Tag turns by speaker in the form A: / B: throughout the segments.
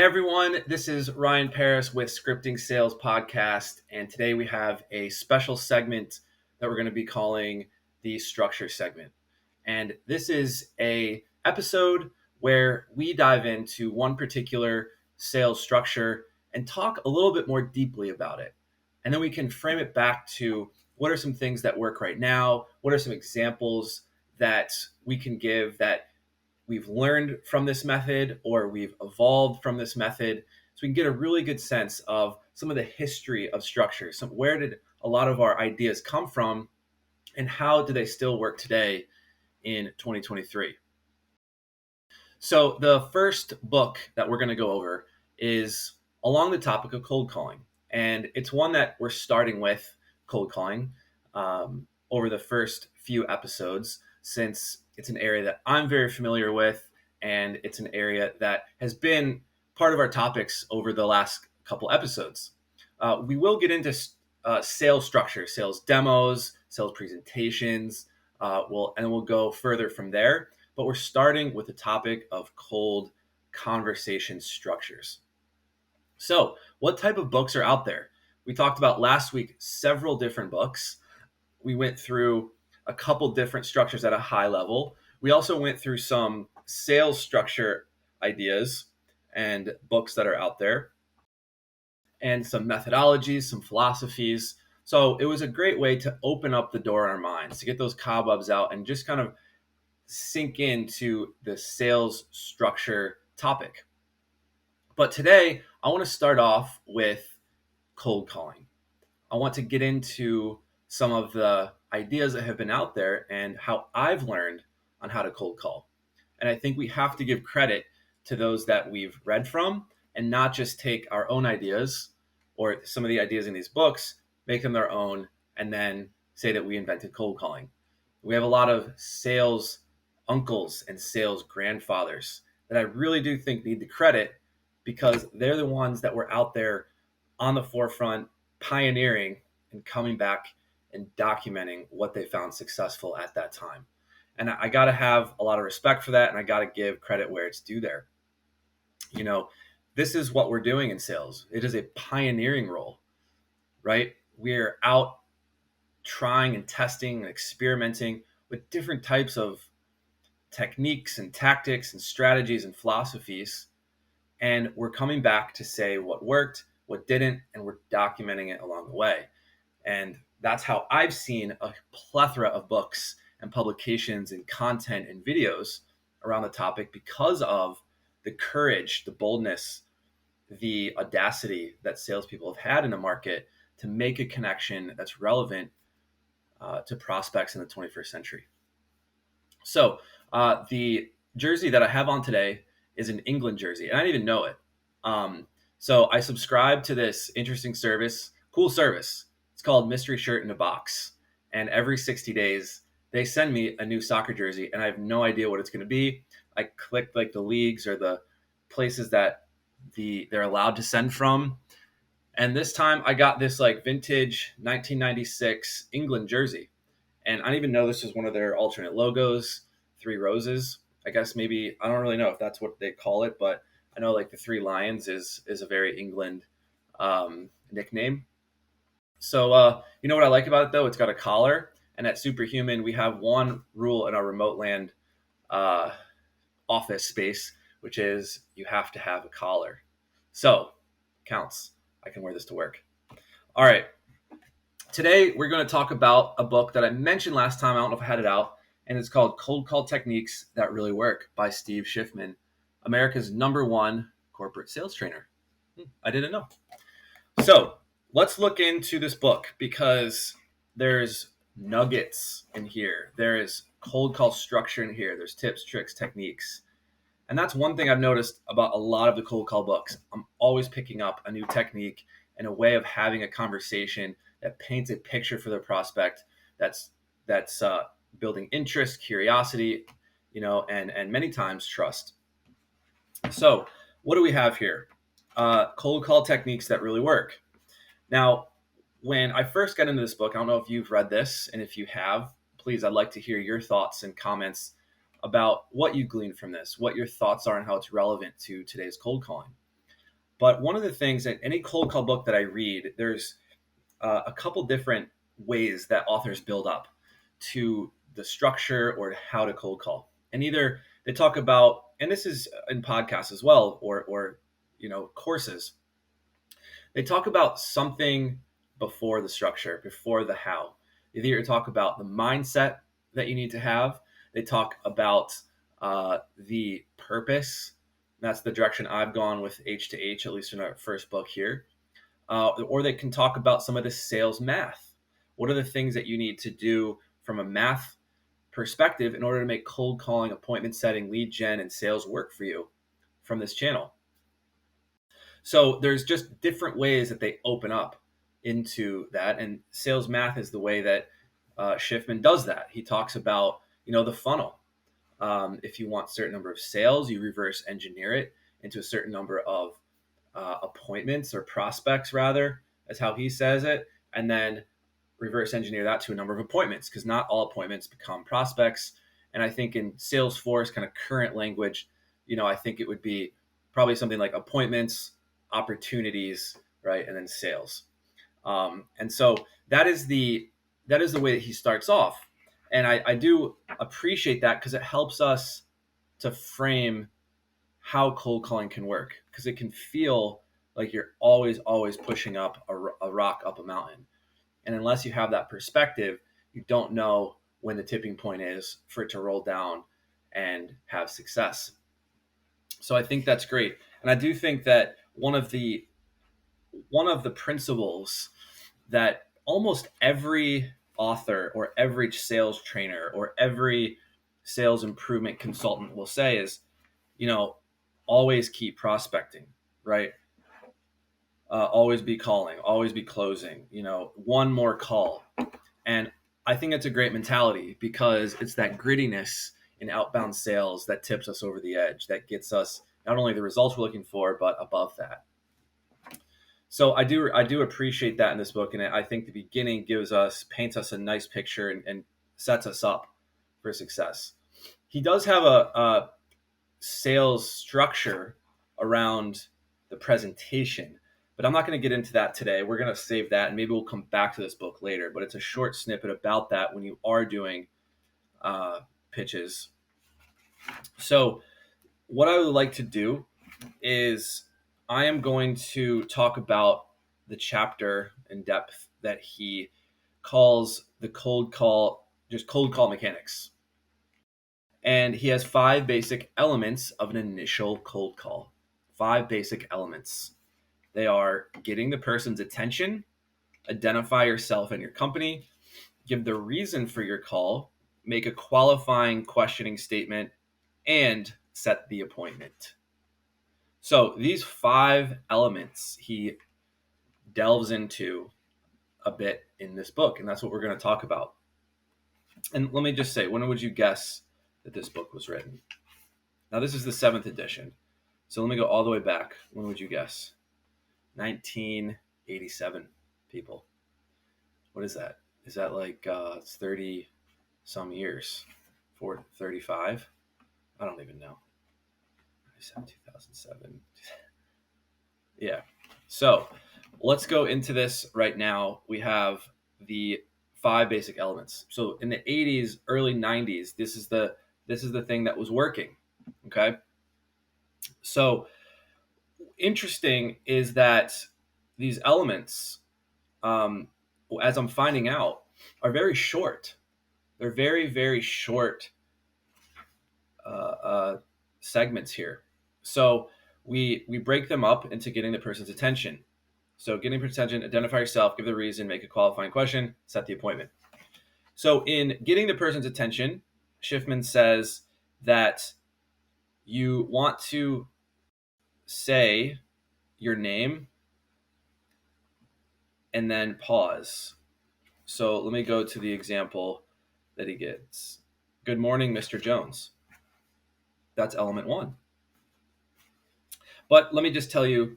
A: everyone, this is Ryan Paris with Scripting Sales Podcast, and today we have a special segment that we're going to be calling the Structure segment. And this is a episode where we dive into one particular sales structure and talk a little bit more deeply about it. And then we can frame it back to what are some things that work right now? What are some examples that we can give that we've learned from this method or we've evolved from this method, so we can get a really good sense of some of the history of structure. Where did a lot of our ideas come from and how do they still work today in 2023? So the first book that we're going to go over is along the topic of cold calling. And it's one that we're starting with, cold calling, over the first few episodes, since it's an area that I'm very familiar with, and it's an area that has been part of our topics over the last couple episodes. We will get into sales structure, sales demos, sales presentations, we'll go further from there. But we're starting with the topic of cold conversation structures. So, what type of books are out there? We talked about last week several different books. We went through a couple different structures at a high level. We also went through some sales structure ideas and books that are out there, and some methodologies, some philosophies. So it was a great way to open up the door in our minds, to get those cobwebs out and just kind of sink into the sales structure topic. But today, I want to start off with cold calling. I want to get into some of the ideas that have been out there and how I've learned on how to cold call. And I think we have to give credit to those that we've read from and not just take our own ideas or some of the ideas in these books, make them their own, and then say that we invented cold calling. We have a lot of sales uncles and sales grandfathers that I really do think need the credit, because they're the ones that were out there on the forefront, pioneering and coming back and documenting what they found successful at that time. And I got to have a lot of respect for that, and I got to give credit where it's due there. You know, this is what we're doing in sales. It is a pioneering role, right? We're out trying and testing and experimenting with different types of techniques and tactics and strategies and philosophies. And we're coming back to say what worked, what didn't, and we're documenting it along the way. And that's how I've seen a plethora of books and publications and content and videos around the topic, because of the courage, the boldness, the audacity that salespeople have had in the market to make a connection that's relevant to prospects in the 21st century. So the jersey that I have on today is an England jersey, and I didn't even know it. So I subscribe to this interesting service, cool service. It's called Mystery Shirt in a Box. And every 60 days, they send me a new soccer jersey, and I have no idea what it's going to be. I clicked like the leagues or the places that they're allowed to send from. And this time I got this like vintage 1996 England jersey. And I didn't even know this was one of their alternate logos, 3 roses. I guess maybe, I don't really know if that's what they call it, but I know like the 3 lions is a very England nickname. So, you know what I like about it though? It's got a collar, and at Superhuman, we have one rule in our remote land office space, which is you have to have a collar. So, counts. I can wear this to work. All right. Today, we're going to talk about a book that I mentioned last time. I don't know if I had it out, and it's called Cold Call Techniques That Really Work by Stephan Schiffman, America's #1 corporate sales trainer. I didn't know. So let's look into this book, because there's nuggets in here. There is cold call structure in here. There's tips, tricks, techniques. And that's one thing I've noticed about a lot of the cold call books. I'm always picking up a new technique and a way of having a conversation that paints a picture for the prospect that's building interest, curiosity, and many times trust. So what do we have here? Cold call techniques that really work. Now, when I first got into this book, I don't know if you've read this, and if you have, please, I'd like to hear your thoughts and comments about what you gleaned from this, what your thoughts are and how it's relevant to today's cold calling. But one of the things that any cold call book that I read, there's a couple different ways that authors build up to the structure or how to cold call. And either they talk about, and this is in podcasts as well, or courses, they talk about something before the structure, before the how. They either talk about the mindset that you need to have. They talk about the purpose. That's the direction I've gone with H to H, at least in our first book here. Or they can talk about some of the sales math. What are the things that you need to do from a math perspective in order to make cold calling, appointment setting, lead gen, and sales work for you from this channel? So there's just different ways that they open up into that, and sales math is the way that Schiffman does that. He talks about the funnel. If you want a certain number of sales, you reverse engineer it into a certain number of appointments or prospects, rather, as how he says it, and then reverse engineer that to a number of appointments, because not all appointments become prospects. And I think in Salesforce kind of current language, I think it would be probably something like appointments, opportunities, right, and then sales. And so that is the way that he starts off, and I do appreciate that because it helps us to frame how cold calling can work, because it can feel like you're always pushing up a rock up a mountain. And unless you have that perspective, you don't know when the tipping point is for it to roll down and have success. So I think that's great. And I do think that one of the principles that almost every author or every sales trainer or every sales improvement consultant will say is, always keep prospecting, right? Always be calling, always be closing, one more call. And I think it's a great mentality because it's that grittiness in outbound sales that tips us over the edge, that gets us not only the results we're looking for, but above that. So I do appreciate that in this book. And I think the beginning paints us a nice picture and sets us up for success. He does have a sales structure around the presentation, but I'm not going to get into that today. We're going to save that, and maybe we'll come back to this book later. But it's a short snippet about that when you are doing pitches. So what I would like to do is I am going to talk about the chapter in depth that he calls the cold call mechanics. And he has 5 basic elements of an initial cold call. 5 basic elements. They are getting the person's attention, identify yourself and your company, give the reason for your call, make a qualifying questioning statement, and set the appointment. So these 5 elements he delves into a bit in this book, and that's what we're going to talk about. And let me just say, when would you guess that this book was written? Now, this is the 7th edition. So let me go all the way back. When would you guess? 1987, people. What is that? Is that like it's 30 some years? 35? I don't even know. 2007. Yeah. So let's go into this right now. We have the 5 basic elements. So in the 80s, early 90s, this is the thing that was working. Okay. So interesting is that these elements, as I'm finding out, are very short. They're very, very short segments here. So we break them up into getting the person's attention. So getting person's attention, identify yourself, give the reason, make a qualifying question, set the appointment. So in getting the person's attention, Schiffman says that you want to say your name and then pause. So let me go to the example that he gets. Good morning, Mr. Jones. That's element 1. But let me just tell you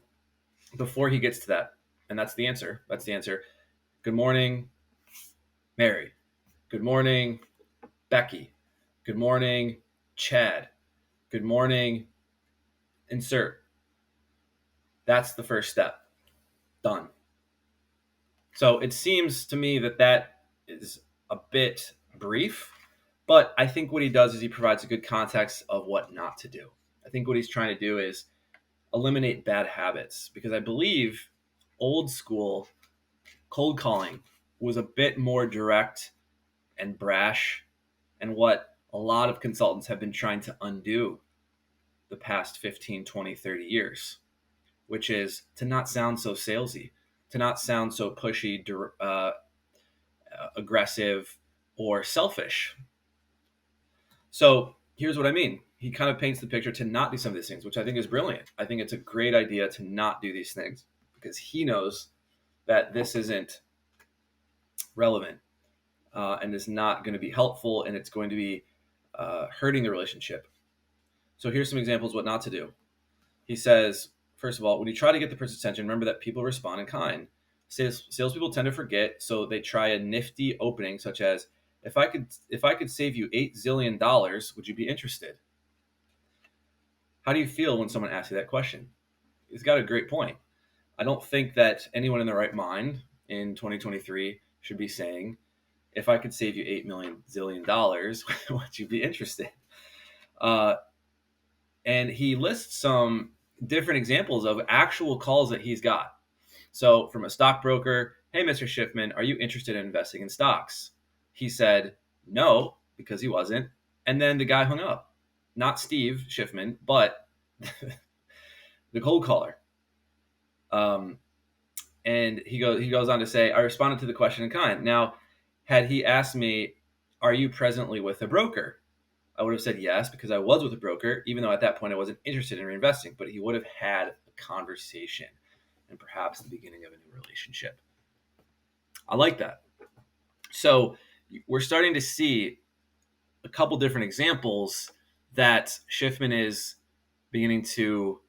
A: before he gets to that, and that's the answer. That's the answer. Good morning, Mary. Good morning, Becky. Good morning, Chad. Good morning, insert. That's the first step. Done. So it seems to me that is a bit brief, but I think what he does is he provides a good context of what not to do. I think what he's trying to do is eliminate bad habits, because I believe old school cold calling was a bit more direct and brash, and what a lot of consultants have been trying to undo the past 15, 20, 30 years, which is to not sound so salesy, to not sound so pushy, aggressive, or selfish. So here's what I mean. He kind of paints the picture to not do some of these things, which I think is brilliant. I think it's a great idea to not do these things, because he knows that this isn't relevant, and is not going to be helpful, and it's going to be hurting the relationship. So here's some examples of what not to do. He says, first of all, when you try to get the person's attention, remember that people respond in kind. Salespeople tend to forget, so they try a nifty opening such as, if I could save you $8 zillion, would you be interested? How do you feel when someone asks you that question? He's got a great point. I don't think that anyone in their right mind in 2023 should be saying, if I could save you $8 million zillion, would you be interested? And he lists some different examples of actual calls that he's got. So from a stockbroker, hey, Mr. Schiffman, are you interested in investing in stocks? He said no, because he wasn't. And then the guy hung up. Not Steve Schiffman, but the cold caller. And he goes on to say, I responded to the question in kind. Now, had he asked me, are you presently with a broker? I would have said yes, because I was with a broker, even though at that point I wasn't interested in reinvesting. But he would have had a conversation and perhaps the beginning of a new relationship. I like that. So we're starting to see a couple different examples that Schiffman is beginning to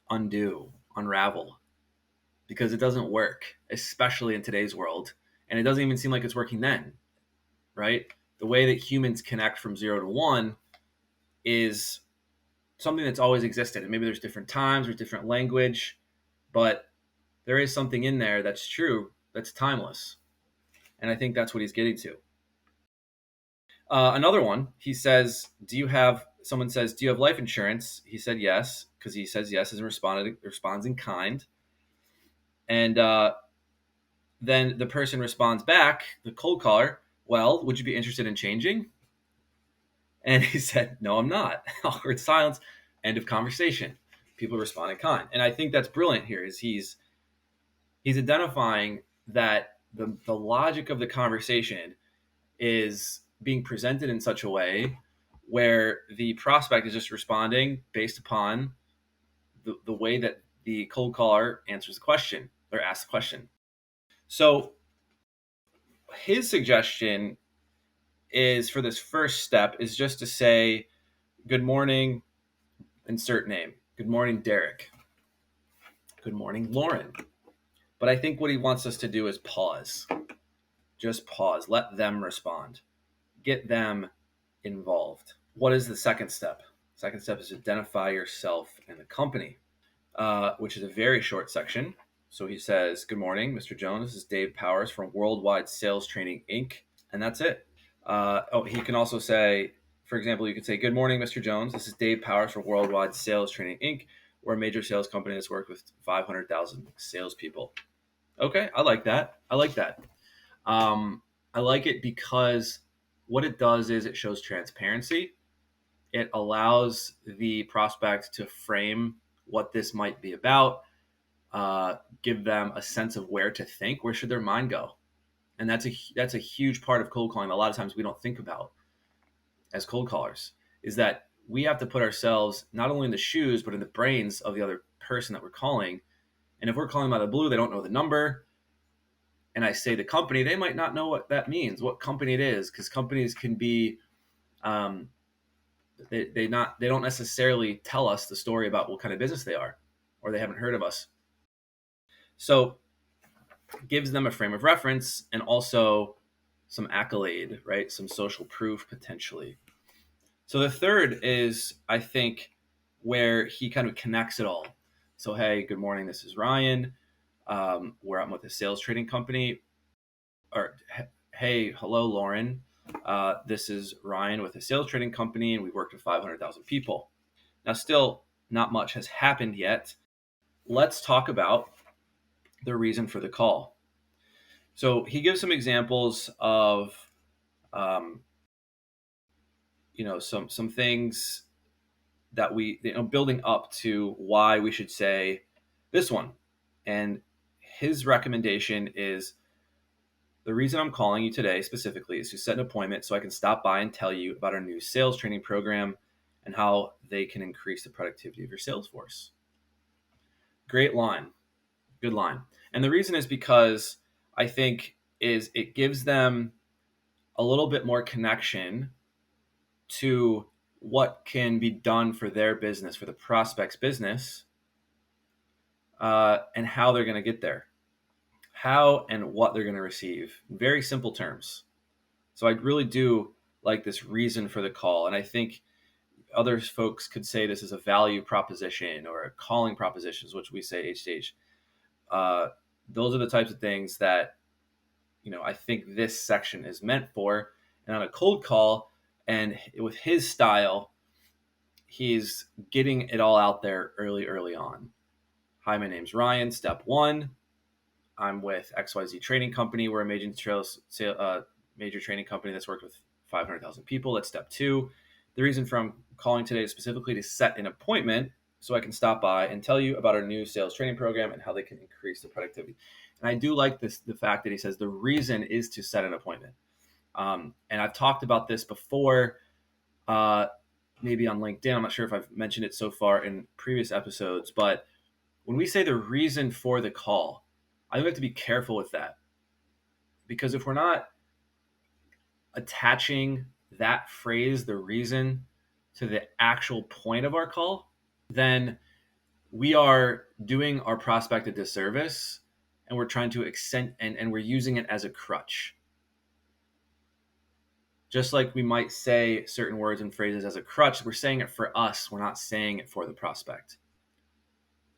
A: unravel, because it doesn't work, especially in today's world. And it doesn't even seem like it's working then, right? The way that humans connect from 0 to 1 is something that's always existed. And maybe there's different times, there's different language, but there is something in there that's true, that's timeless. And I think that's what he's getting to. Another one, he says, someone says, do you have life insurance? He said yes, because he says yes and responds in kind. And then the person responds back, the cold caller, well, would you be interested in changing? And he said, no, I'm not. Awkward silence, end of conversation. People respond in kind. And I think that's brilliant here, is he's identifying that the logic of the conversation is being presented in such a way where the prospect is just responding based upon the way that the cold caller answers the question or asks the question. So his suggestion is, for this first step, is just to say, good morning, insert name. Good morning, Derek. Good morning, Lauren. But I think what he wants us to do is pause. Just pause. Let them respond. Get them involved. What is the second step? Second step is identify yourself and the company, which is a very short section. So he says, good morning, Mr. Jones. This is Dave Powers from Worldwide Sales Training, Inc. And that's it. He can also say, for example, you could say, good morning, Mr. Jones. This is Dave Powers from Worldwide Sales Training, Inc. We're a major sales company that's worked with 500,000 salespeople. Okay, I like that. I like it because what it does is it shows transparency. It allows the prospect to frame what this might be about, give them a sense of where to think, where should their mind go. And that's a huge part of cold calling. A lot of times we don't think about as cold callers, is that we have to put ourselves not only in the shoes, but in the brains of the other person that we're calling. And if we're calling them out of the blue, they don't know the number, and I say the company, they might not know what that means, what company it is, because companies can be, they don't necessarily tell us the story about what kind of business they are, or they haven't heard of us. So it gives them a frame of reference and also some accolade, right? Some social proof potentially. So the third is, I think, where he kind of connects it all. So, hey, good morning. This is Ryan, where I'm with a sales trading company. Or, hey, hello, Lauren. This is Ryan with a sales trading company, and we've worked with 500,000 people. Now, still, not much has happened yet. Let's talk about the reason for the call. So, he gives some examples of, some things that building up to why we should say this one. And his recommendation is, the reason I'm calling you today specifically is to set an appointment so I can stop by and tell you about our new sales training program and how they can increase the productivity of your sales force. Great line. Good line. And the reason is because I think it gives them a little bit more connection to what can be done for their business, for the prospect's business, and how they're going to get there, how and what they're going to receive. Very simple terms. So I really do like this reason for the call. And I think other folks could say this is a value proposition or a calling propositions, which we say H2H. Those are the types of things that, I think this section is meant for. And on a cold call, and with his style, he's getting it all out there early on. Hi, my name's Ryan. Step one, I'm with XYZ Training Company. We're a major training company that's worked with 500,000 people. That's step two. The reason for I'm calling today is specifically to set an appointment so I can stop by and tell you about our new sales training program and how they can increase the productivity. And I do like the fact that he says the reason is to set an appointment. And I've talked about this before, maybe on LinkedIn. I'm not sure if I've mentioned it so far in previous episodes, but when we say the reason for the call, I think we have to be careful with that, because if we're not attaching that phrase, the reason, to the actual point of our call, then we are doing our prospect a disservice, and we're trying to extend and we're using it as a crutch. Just like we might say certain words and phrases as a crutch, we're saying it for us. We're not saying it for the prospect,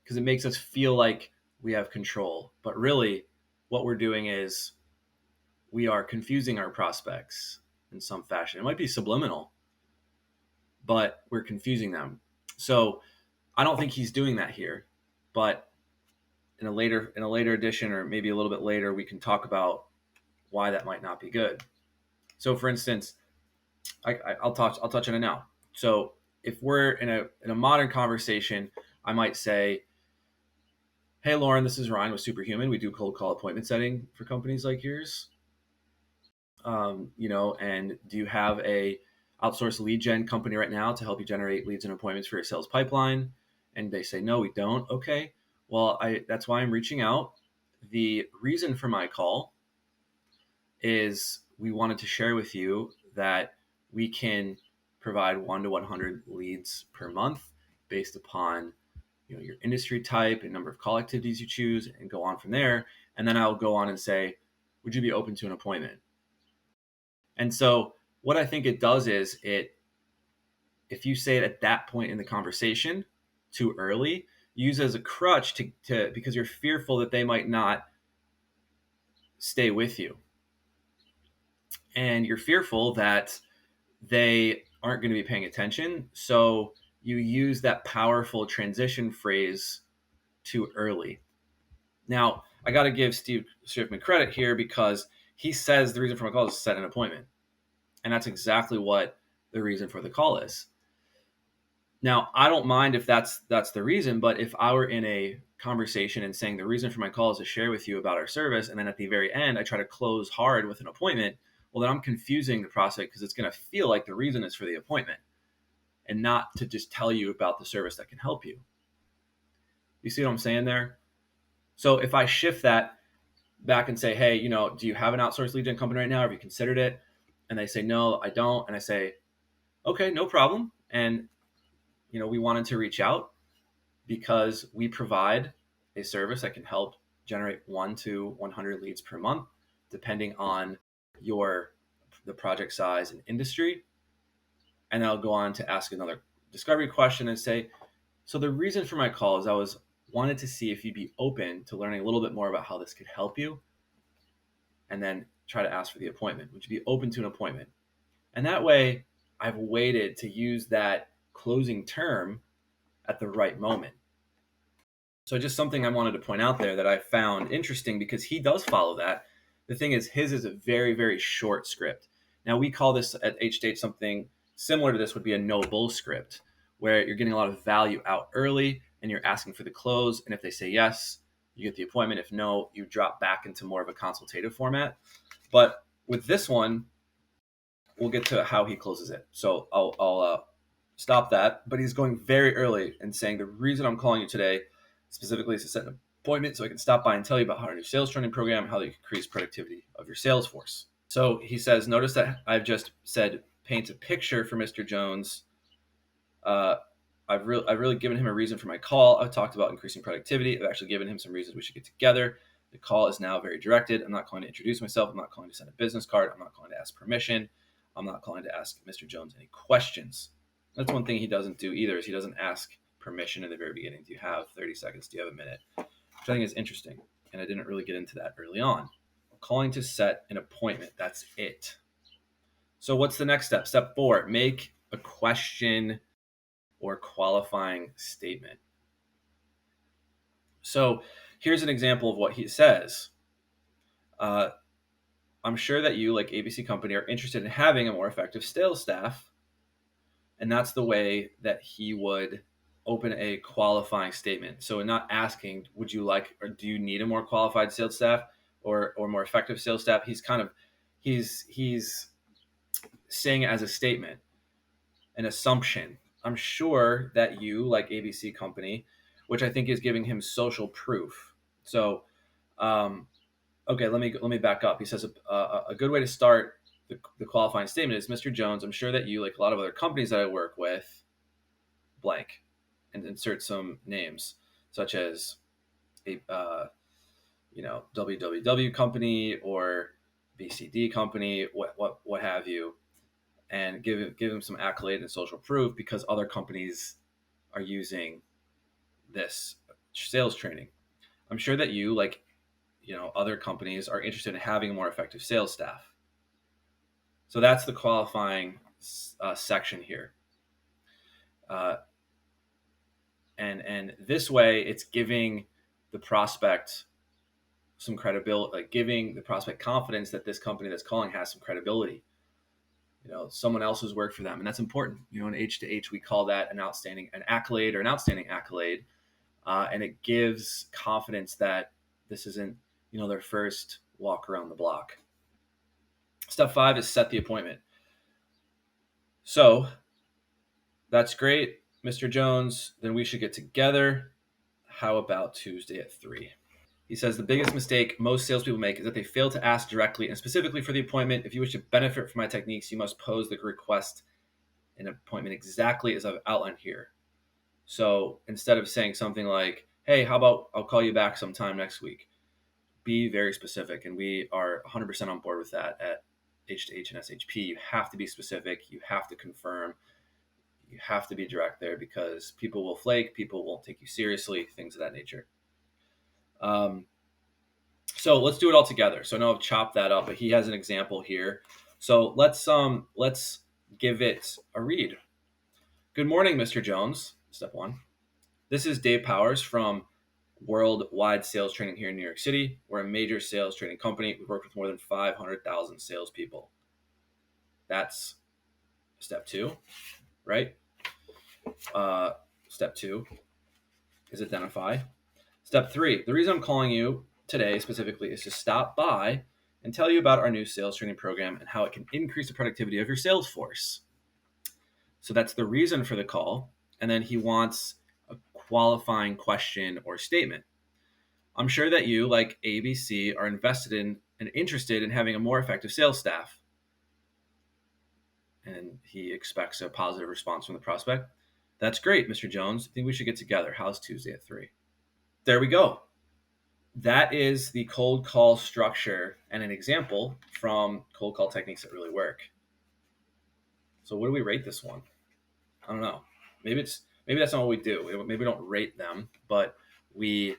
A: because it makes us feel like we have control. But really, what we're doing is we are confusing our prospects in some fashion. It might be subliminal, but we're confusing them. So I don't think he's doing that here. But in a later edition, or maybe a little bit later, we can talk about why that might not be good. So, for instance, I'll touch on it now. So, if we're in a modern conversation, I might say, "Hey, Lauren, this is Ryan with Superhuman. We do cold call appointment setting for companies like yours. And do you have a outsourced lead gen company right now to help you generate leads and appointments for your sales pipeline?" And they say, "No, we don't." Okay, well, that's why I'm reaching out. The reason for my call is we wanted to share with you that we can provide 1 to 100 leads per month based upon your industry type and number of call activities you choose, and go on from there. And then I'll go on and say, would you be open to an appointment? And so what I think it does is if you say it at that point in the conversation too early, use it as a crutch to because you're fearful that they might not stay with you. And you're fearful that they aren't going to be paying attention. So you use that powerful transition phrase too early. Now, I got to give Steve Schiffman credit here, because he says the reason for my call is to set an appointment. And that's exactly what the reason for the call is. Now, I don't mind if that's the reason, but if I were in a conversation and saying the reason for my call is to share with you about our service, and then at the very end I try to close hard with an appointment, well, then I'm confusing the prospect, because it's going to feel like the reason is for the appointment and not to just tell you about the service that can help you. You see what I'm saying there? So if I shift that back and say, hey, do you have an outsourced lead gen company right now? Have you considered it? And they say, no, I don't. And I say, okay, no problem. And, we wanted to reach out because we provide a service that can help generate 1 to 100 leads per month, depending on the project size and industry. And then I'll go on to ask another discovery question and say, so the reason for my call is I was wanted to see if you'd be open to learning a little bit more about how this could help you, and then try to ask for the appointment. Would you be open to an appointment? And that way, I've waited to use that closing term at the right moment. So just something I wanted to point out there that I found interesting, because he does follow that. The thing is, his is a very, very short script. Now, we call this at H-Stage, something similar to this would be a no bull script, where you're getting a lot of value out early and you're asking for the close. And if they say yes, you get the appointment. If no, you drop back into more of a consultative format. But with this one, we'll get to how he closes it. So I'll stop that. But he's going very early and saying, the reason I'm calling you today specifically is to set an appointment so I can stop by and tell you about our new sales training program and how you can increase productivity of your sales force. So he says, notice that I've just said paint a picture for Mr. Jones. I've really given him a reason for my call. I've talked about increasing productivity. I've actually given him some reasons we should get together. The call is now very directed. I'm not calling to introduce myself. I'm not calling to send a business card. I'm not calling to ask permission. I'm not calling to ask Mr. Jones any questions. That's one thing he doesn't do either, is he doesn't ask permission in the very beginning. Do you have 30 seconds? Do you have a minute? Which I think is interesting. And I didn't really get into that early on. I'm calling to set an appointment. That's it. So what's the next step? Step 4, make a question or qualifying statement. So here's an example of what he says. I'm sure that you, like ABC Company, are interested in having a more effective sales staff. And that's the way that he would open a qualifying statement. So not asking, would you like, or do you need a more qualified sales staff or more effective sales staff? He's saying it as a statement, an assumption. I'm sure that you, like ABC Company, which I think is giving him social proof. So, okay, let me back up. He says a good way to start the qualifying statement is, Mr. Jones, I'm sure that you, like a lot of other companies that I work with, blank, and insert some names such as a WWW company or BCD company, what have you, and give him some accolade and social proof because other companies are using this sales training. I'm sure that you, like other companies, are interested in having a more effective sales staff. So that's the qualifying section here. And this way, it's giving the prospect some credibility, like giving the prospect confidence that this company that's calling has some credibility. Someone else has worked for them, and that's important. In H to H, we call that an outstanding accolade, and it gives confidence that this isn't their first walk around the block. Step 5 is set the appointment. So that's great, Mr. Jones. Then we should get together. How about Tuesday at 3? He says the biggest mistake most salespeople make is that they fail to ask directly and specifically for the appointment. If you wish to benefit from my techniques, you must pose the request an appointment exactly as I've outlined here. So instead of saying something like, hey, how about I'll call you back sometime next week, be very specific. And we are 100% on board with that at H2H and SHP. You have to be specific. You have to confirm. You have to be direct there, because people will flake. People won't take you seriously, things of that nature. So let's do it all together. So I know I've chopped that up, but he has an example here. So let's give it a read. Good morning, Mr. Jones. Step 1. This is Dave Powers from Worldwide Sales Training here in New York City. We're a major sales training company. We've worked with more than 500,000 salespeople. That's step 2, right? Step 2 is identify. Step 3, the reason I'm calling you today specifically is to stop by and tell you about our new sales training program and how it can increase the productivity of your sales force. So that's the reason for the call. And then he wants a qualifying question or statement. I'm sure that you, like ABC, are invested in and interested in having a more effective sales staff. And he expects a positive response from the prospect. That's great, Mr. Jones. I think we should get together. How's Tuesday at 3? There we go. That is the cold call structure and an example from cold call techniques that really work. So what do we rate this one? I don't know. Maybe that's not what we do. Maybe we don't rate them, but We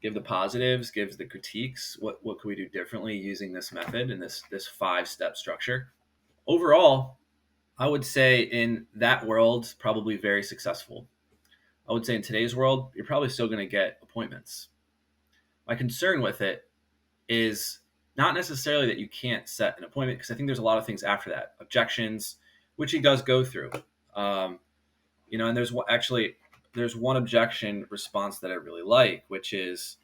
A: give the positives, gives the critiques. What can we do differently using this method and this 5-step structure? Overall, I would say in that world, probably very successful. I would say in today's world, you're probably still going to get appointments. My concern with it is not necessarily that you can't set an appointment, because I think there's a lot of things after that. Objections, which he does go through. And there's one objection response that I really like, which is,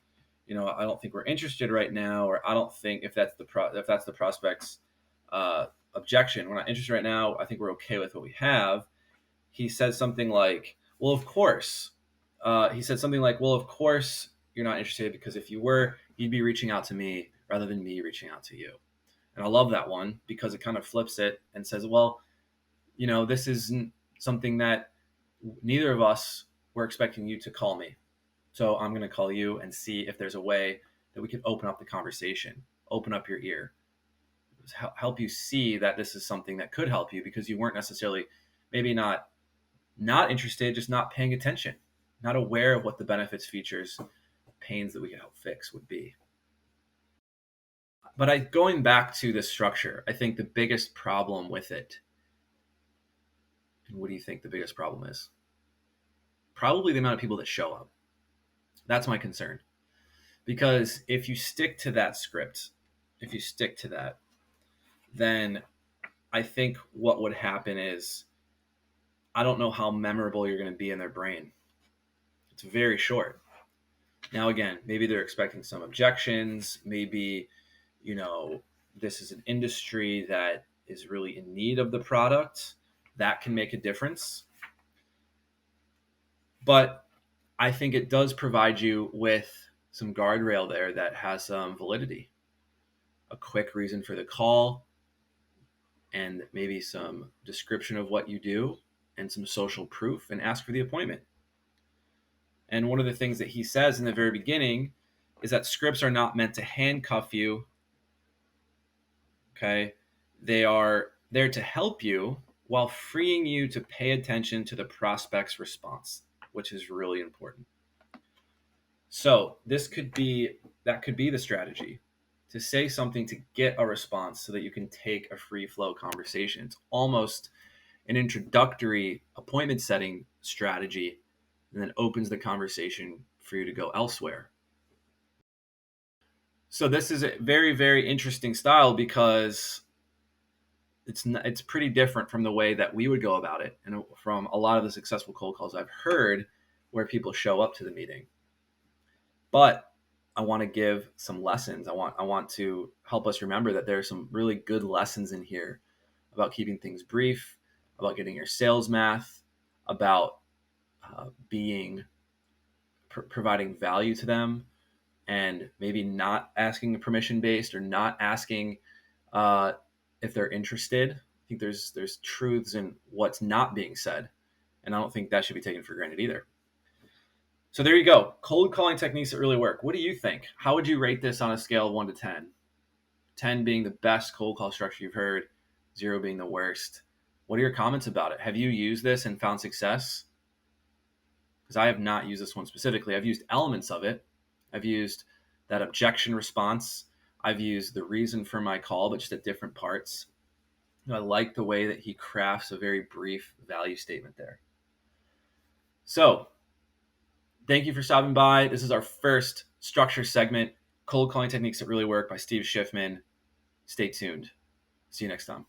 A: I don't think we're interested right now, or I don't think if that's the prospect's objection, we're not interested right now. I think we're okay with what we have. He says something like, well, of course. He said something like, well, of course you're not interested, because if you were, you'd be reaching out to me rather than me reaching out to you. And I love that one because it kind of flips it and says, well, this isn't something that neither of us were expecting you to call me. So I'm going to call you and see if there's a way that we can open up the conversation, open up your ear, help you see that this is something that could help you, because you weren't necessarily, maybe not interested, just not paying attention, not aware of what the benefits, features, pains that we could help fix would be. But going back to this structure, I think the biggest problem with it, and what do you think the biggest problem is? Probably the amount of people that show up. That's my concern. Because if you stick to that script, then I think what would happen is, I don't know how memorable you're going to be in their brain. It's very short. Now, again, maybe they're expecting some objections. Maybe, this is an industry that is really in need of the product. That can make a difference. But I think it does provide you with some guardrail there that has some validity. A quick reason for the call, and maybe some description of what you do, and some social proof, and ask for the appointment. And one of the things that he says in the very beginning is that scripts are not meant to handcuff you. Okay. They are there to help you while freeing you to pay attention to the prospect's response, which is really important. So that could be the strategy, to say something to get a response so that you can take a free flow conversation. It's almost an introductory appointment setting strategy, and then opens the conversation for you to go elsewhere. So this is a very, very interesting style, because it's pretty different from the way that we would go about it, and from a lot of the successful cold calls I've heard where people show up to the meeting. But I want to give some lessons. I want to help us remember that there are some really good lessons in here about keeping things brief, about getting your sales math, about providing value to them, and maybe not asking permission based, or not asking if they're interested. I think there's truths in what's not being said, and I don't think that should be taken for granted either. So there you go. Cold calling techniques that really work. What do you think? How would you rate this on a scale of 1 to 10? 10 being the best cold call structure you've heard, 0 being the worst. What are your comments about it? Have you used this and found success? Because I have not used this one specifically. I've used elements of it. I've used that objection response. I've used the reason for my call, but just at different parts. I like the way that he crafts a very brief value statement there. So, thank you for stopping by. This is our first structure segment, Cold Calling Techniques That Really Work by Stephan Schiffman. Stay tuned. See you next time.